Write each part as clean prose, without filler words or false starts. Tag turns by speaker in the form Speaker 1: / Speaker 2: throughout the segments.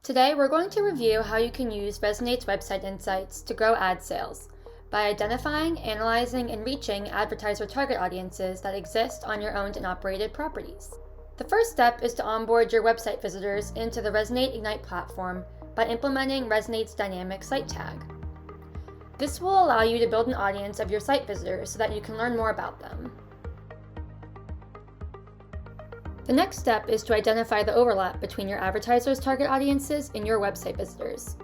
Speaker 1: Today, we're going to review how you can use Resonate's website insights to grow ad sales by identifying, analyzing, and reaching advertiser target audiences that exist on your owned and operated properties. The first step is to onboard your website visitors into the Resonate Ignite platform by implementing Resonate's dynamic site tag. This will allow you to build an audience of your site visitors so that you can learn more about them. The next step is to identify the overlap between your advertisers' target audiences and your website visitors.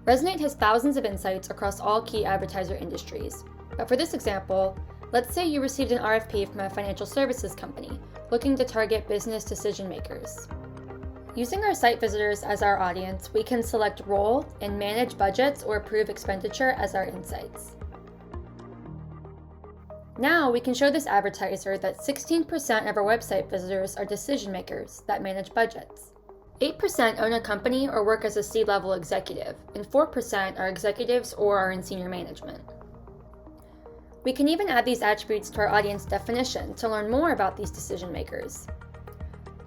Speaker 1: Resonate has thousands of insights across all key advertiser industries, but for this example, let's say you received an RFP from a financial services company looking to target business decision makers. Using our site visitors as our audience, we can select role and manage budgets or approve expenditure as our insights. Now we can show this advertiser that 16% of our website visitors are decision makers that manage budgets. 8% own a company or work as a C-level executive, and 4% are executives or are in senior management. We can even add these attributes to our audience definition to learn more about these decision makers.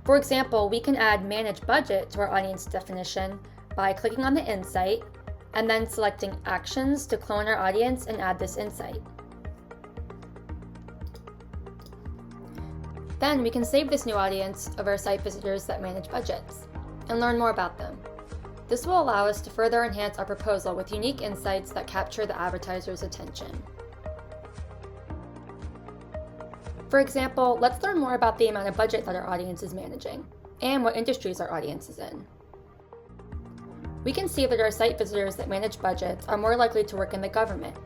Speaker 1: For example, we can add manage budget to our audience definition by clicking on the insight and then selecting actions to clone our audience and add this insight. Then we can save this new audience of our site visitors that manage budgets and learn more about them. This will allow us to further enhance our proposal with unique insights that capture the advertiser's attention. For example, let's learn more about the amount of budget that our audience is managing and what industries our audience is in. We can see that our site visitors that manage budgets are more likely to work in the government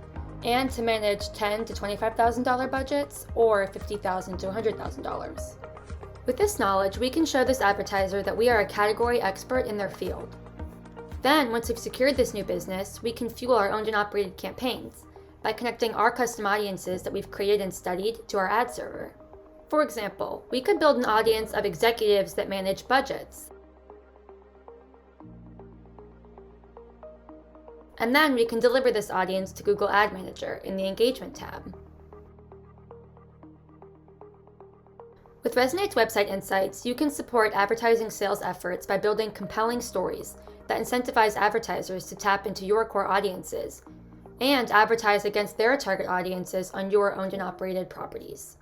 Speaker 1: and to manage $10,000 to $25,000 budgets or $50,000 to $100,000. With this knowledge, we can show this advertiser that we are a category expert in their field. Then, once we've secured this new business, we can fuel our owned and operated campaigns by connecting our custom audiences that we've created and studied to our ad server. For example, we could build an audience of executives that manage budgets. And then we can deliver this audience to Google Ad Manager in the Engagement tab. With Resonate's website insights, you can support advertising sales efforts by building compelling stories that incentivize advertisers to tap into your core audiences and advertise against their target audiences on your owned and operated properties.